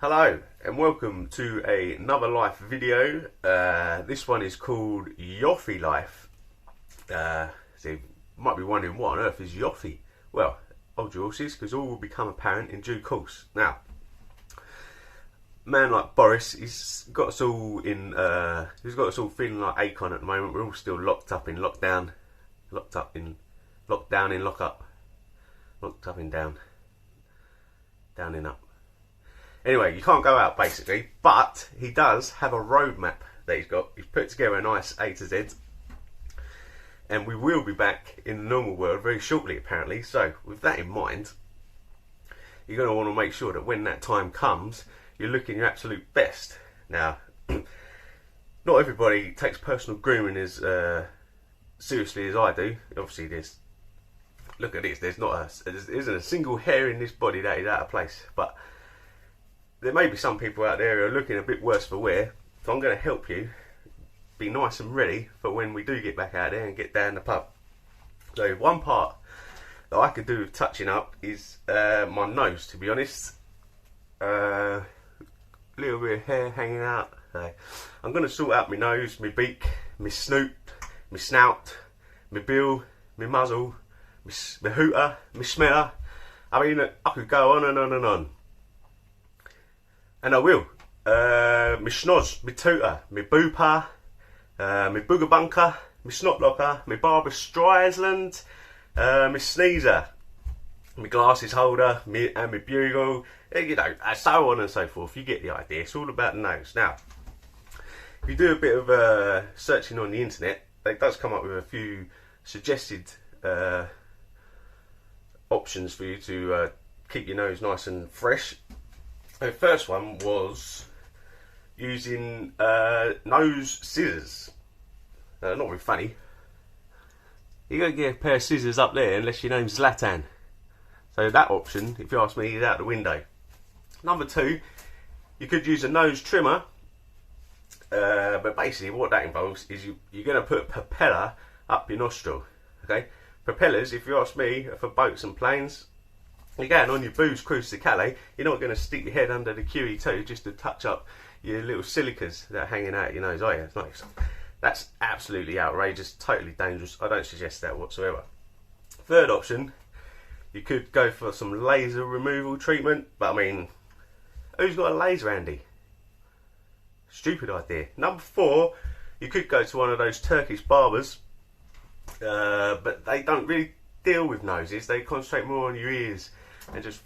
Hello and welcome to another life video. This one is called Yoffee Life. So you might be wondering what on earth is Yoffee? Well, hold your horses because all will become apparent in due course. Now, a man like Boris, he's got us all feeling like Akon at the moment. We're all still locked up in lockdown, locked up in lockup, locked up in down in up. Anyway, you can't go out basically, but he does have a roadmap that he's put together a nice A to Z, and we will be back in the normal world very shortly apparently. So with that in mind, you're going to want to make sure that when that time comes, you're looking your absolute best. Now, not everybody takes personal grooming as seriously as I do. Obviously, look at this, there isn't a single hair in this body that is out of place, but there may be some people out there who are looking a bit worse for wear, so I'm going to help you be nice and ready for when we do get back out there and get down the pub. So one part that I could do with touching up is my nose, to be honest. Little bit of hair hanging out. So I'm going to sort out my nose, my beak, my snoot, my snout, my bill, my muzzle, my hooter, my smeller. I mean, I could go on and on and on. And I will. My schnoz, my tooter, my booper, my booger bunker, my snot locker, my Barbara Streisand, my sneezer, my glasses holder, and my bugle, you know, so on and so forth. You get the idea. It's all about the nose. Now, if you do a bit of searching on the internet, it does come up with a few suggested options for you to keep your nose nice and fresh. The first one was using nose scissors. Not very funny. You got to get a pair of scissors up there unless your name's Zlatan. So that option, if you ask me, is out the window. Number two, you could use a nose trimmer. But basically what that involves is you're going to put a propeller up your nostril. Okay, propellers, if you ask me, are for boats and planes. You're going on your booze cruise to Calais, you're not going to stick your head under the QE2 just to touch up your little silicas that are hanging out your nose, are you? It's nice. That's absolutely outrageous, totally dangerous. I don't suggest that whatsoever. Third option, you could go for some laser removal treatment, but I mean, who's got a laser handy? Stupid idea. Number four, you could go to one of those Turkish barbers, but they don't really deal with noses. They concentrate more on your ears and just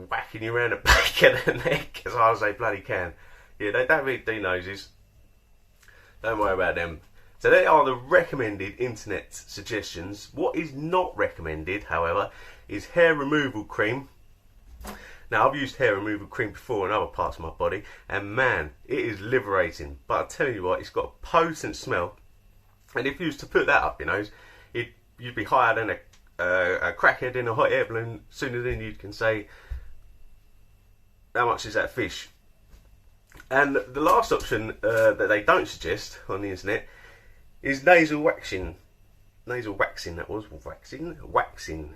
whacking you around the back of the neck as hard as they bloody can. Yeah, they don't really do noses. Don't worry about them. So they are the recommended internet suggestions. What is not recommended, however, is hair removal cream. Now, I've used hair removal cream before in other parts of my body, and man, it is liberating. But I tell you what, it's got a potent smell, and if you was to put that up your nose, you'd be higher than a crackhead in a hot air balloon sooner than you can say, how much is that fish? And the last option that they don't suggest on the internet is nasal waxing. Nasal waxing, that was. Waxing.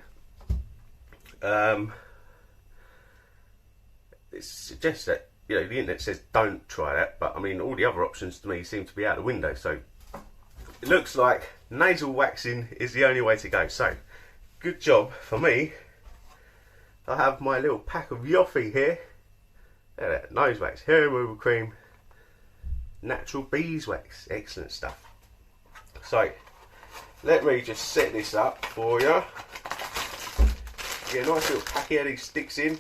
It suggests that, you know, the internet says don't try that, but I mean, all the other options to me seem to be out the window, so it looks like nasal waxing is the only way to go. So, good job for me. I have my little pack of Yoffee here. There, nose wax, hair removal cream, natural beeswax. Excellent stuff. So, let me just set this up for you. Get a nice little packet of these sticks in.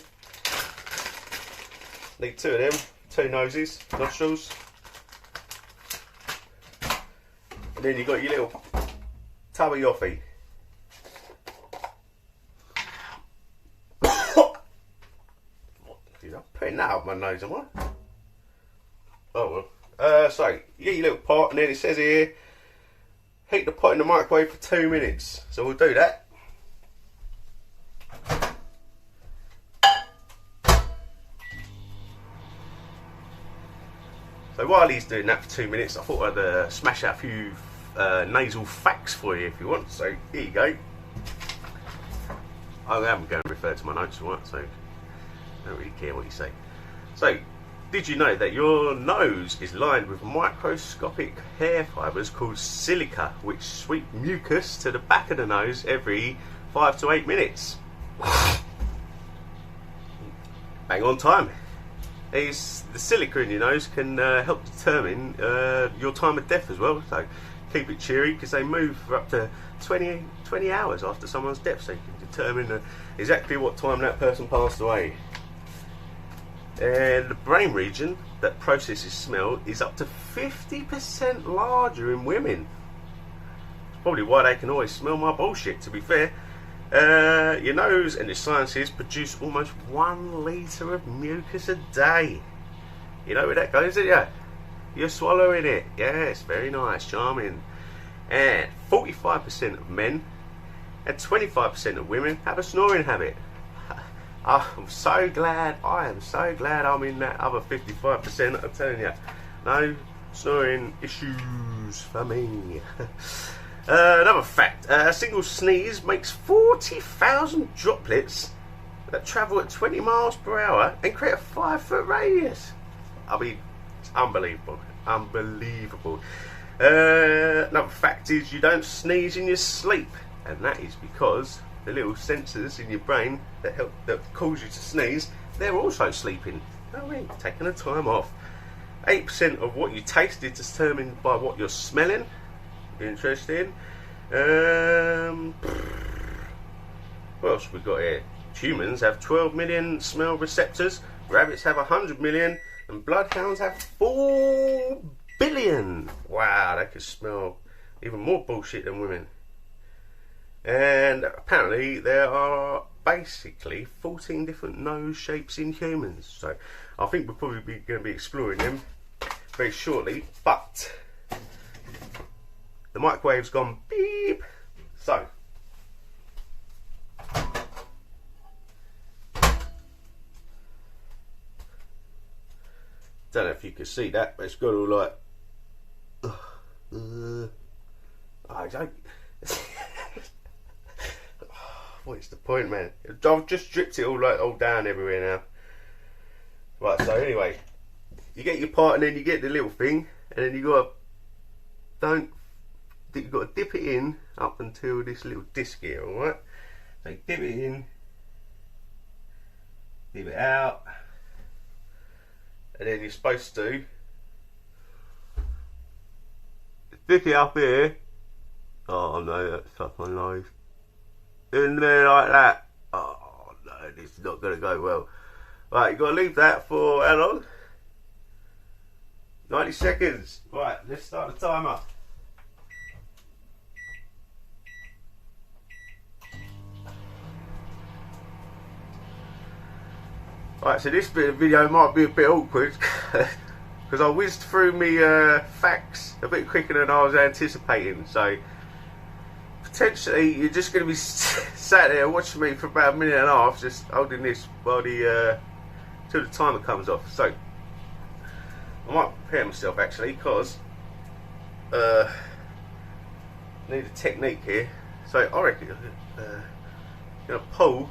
Need two of them, two noses, nostrils. And then you've got your little tub of Yoffee. I'm putting that up my nose, am I? Oh well. So, you get your little pot, and then it says here, heat the pot in the microwave for 2 minutes. So we'll do that. So while he's doing that for 2 minutes, I thought I'd smash out a few nasal facts for you if you want. So here you go. I am going to refer to my notes, right? So I don't really care what you say. So Did you know that your nose is lined with microscopic hair fibres called silica, which sweep mucus to the back of the nose every 5 to 8 minutes? Bang on time. The silica in your nose can help determine your time of death as well, so keep it cheery, because they move for up to 20 hours after someone's death, so you can determine exactly what time that person passed away. And the brain region that processes smell is up to 50% larger in women. It's probably why they can always smell my bullshit, to be fair. Your nose and your sinuses produce almost 1 litre of mucus a day. You know where that goes, don't you? You're swallowing it. Yes, very nice, charming. And 45% of men and 25% of women have a snoring habit. I'm so glad, I am so glad I'm in that other 55%, I'm telling you. No snoring issues for me. Another fact, a single sneeze makes 40,000 droplets that travel at 20 miles per hour and create a 5-foot radius. I mean, it's unbelievable, unbelievable. Another fact is you don't sneeze in your sleep, and that is because the little sensors in your brain that cause you to sneeze, they're also sleeping. You know what I mean? Taking the time off. 8% of what you taste is determined by what you're smelling. Interesting. What else we got here? Humans have 12 million smell receptors, rabbits have 100 million, and bloodhounds have 4 billion. Wow, they can smell even more bullshit than women. And apparently there are basically 14 different nose shapes in humans. So I think we're probably going to be exploring them very shortly. But the microwave's gone beep. So don't know if you can see that, but it's got all like I don't. What's the point, man? I've just dripped it all down everywhere now. Right, so anyway, you get your part and then you get the little thing, and then you gotta dip it in up until this little disc here, alright? So you dip it in, dip it out, and then you're supposed to stick it up here. Oh no, that's stuck my nose. In there like that. Oh no, this is not going to go well. Right, you've got to leave that for how long? 90 seconds. Right, let's start the timer. Right, so this bit of video might be a bit awkward because I whizzed through me facts a bit quicker than I was anticipating. So potentially you're just going to be sat there watching me for about 1.5 minutes just holding this while till the timer comes off. So I might prepare myself actually, because I need a technique here. So I reckon I'm going to pull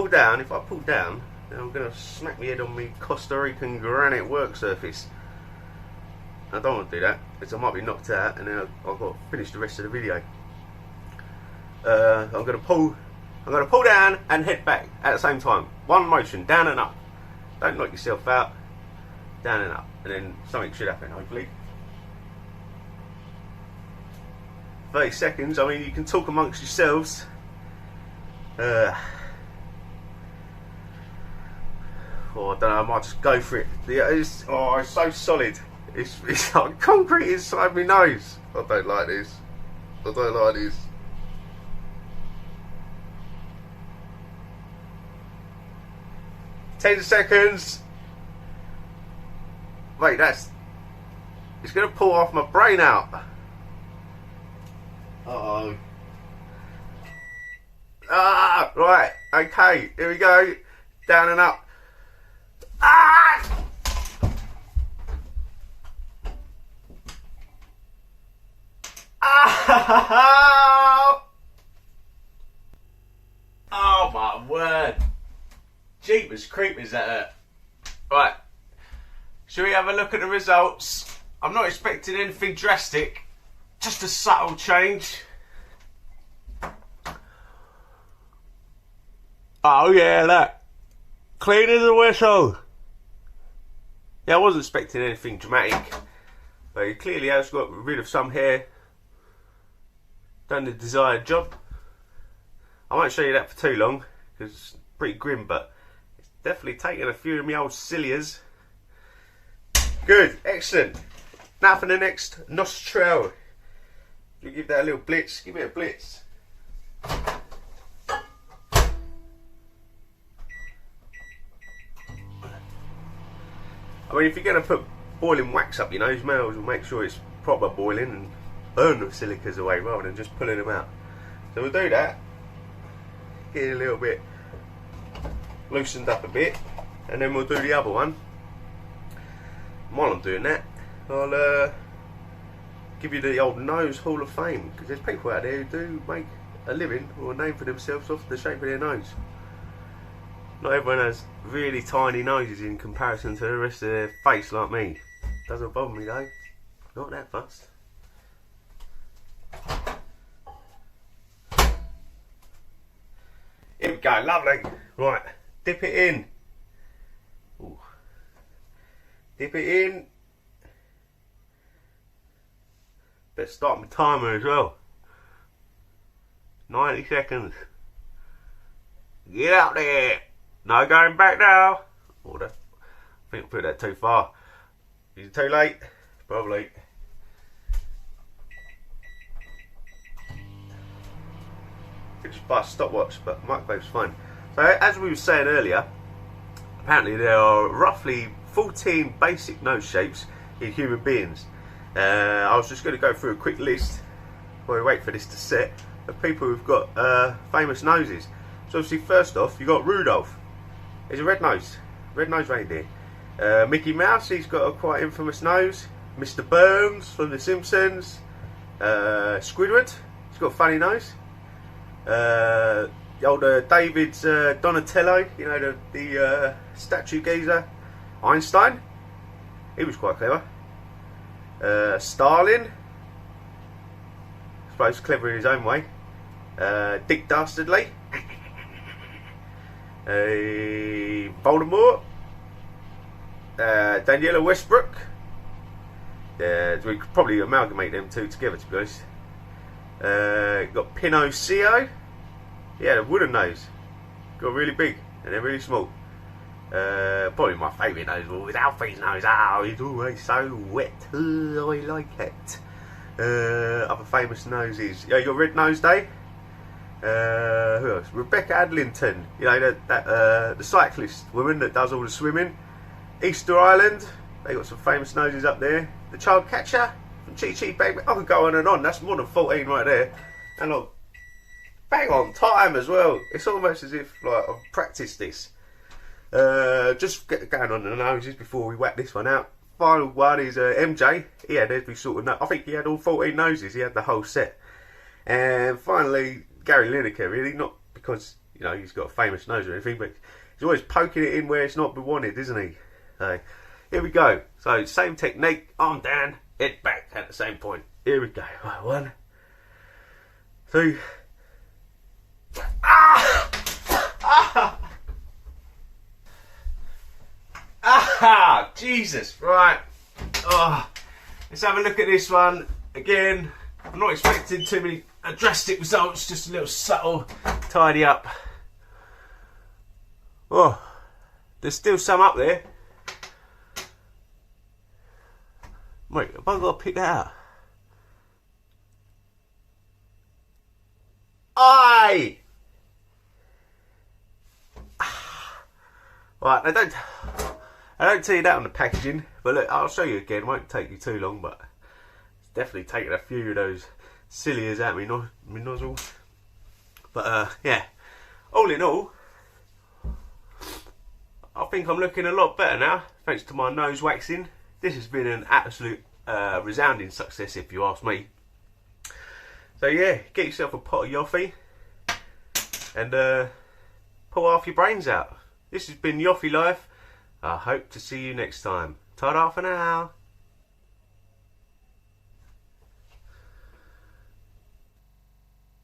down. If I pull down, then I'm going to smack my head on my Costa Rican granite work surface. I don't want to do that because I might be knocked out and then I've got to finish the rest of the video. I'm going to pull down and head back at the same time. One motion, down and up. Don't knock yourself out. Down and up, and then something should happen, hopefully. 30 seconds. I mean, you can talk amongst yourselves. Oh, I don't know. I might just go for it. It's so solid. It's like concrete inside my nose. I don't like this. I don't like this. Ten seconds. Wait, it's going to pull off my brain out. Uh-oh. Ah, right, okay, here we go. Down and up. Ah! Ah! Oh my word. Jeepers creepers that hurt. Right, Shall we have a look at the results? I'm not expecting anything drastic, just a subtle change. Oh yeah, look. Clean as a whistle. Yeah, I wasn't expecting anything dramatic, but he clearly has got rid of some hair. Done the desired job. I won't show you that for too long, because it's pretty grim, but it's definitely taken a few of my old cilias. Good, excellent. Now for the next nostril. You give that a little blitz, give it a blitz. I mean, if you're going to put boiling wax up your nose, you may as well make sure it's proper boiling and burn the silicas away rather than just pulling them out. So we'll do that. Get it a little bit loosened up a bit, and then we'll do the other one. And while I'm doing that, I'll give you the old nose Hall of Fame, because there's people out there who do make a living or a name for themselves off the shape of their nose. Not everyone has really tiny noses in comparison to the rest of their face like me. Doesn't bother me though. Not that fussed. Here we go, lovely. Right, dip it in. Ooh. Dip it in. Better start my timer as well. 90 seconds. Get out there. No going back now. Oh, I think I put that too far. Is it too late? Probably. Could just buy a stopwatch, but the microwave's fine. So, as we were saying earlier, apparently there are roughly 14 basic nose shapes in human beings. I was just going to go through a quick list while we wait for this to set of people who've got famous noses. So obviously, first off, you got Rudolph. He's a red nose reindeer. Mickey Mouse, he's got a quite infamous nose. Mr. Burns from The Simpsons. Squidward, he's got a funny nose. The older David's Donatello, you know, the statue geezer. Einstein, he was quite clever. Stalin, I suppose clever in his own way. Dick Dastardly. Voldemort. Daniela Westbrook. We could probably amalgamate them two together, to be honest. Got Pinocchio. He had a wooden nose. Got really big and then really small. Probably my favourite nose was Alfie's nose. Oh, he's always so wet. I like it. Other famous noses. Yeah, you got Red Nose Day. Who else? Rebecca Adlington. You know, the cyclist woman that does all the swimming. Easter Island. They got some famous noses up there. The Child Catcher from Chi Chi Baby. I could go on and on. That's more than 14 right there. And look, bang on time as well. It's almost as if like I've practiced this. Just get going on the noses before we whack this one out. Final one is MJ. He had every sort of nose. I think he had all 14 noses. He had the whole set. And finally, Gary Lineker. Really, not because you know he's got a famous nose or anything, but he's always poking it in where it's not been wanted, isn't he? So here we go. So same technique. Arm down, head back at the same point. Here we go. Right, 1, 2. Jesus, right. Let's have a look at this one again. I'm not expecting too many drastic results, just a little subtle tidy up. Oh, there's still some up there. Wait, have I got to pick that out? Aye! Right, I don't tell you that on the packaging, but look, I'll show you again. It won't take you too long, but it's definitely taken a few of those cilias out of my nozzle. But yeah, all in all, I think I'm looking a lot better now, thanks to my nose waxing. This has been an absolute resounding success, if you ask me. So yeah, get yourself a pot of Yoffee and pull half your brains out. This has been Yoffee Life. I hope to see you next time. Ta-da for now.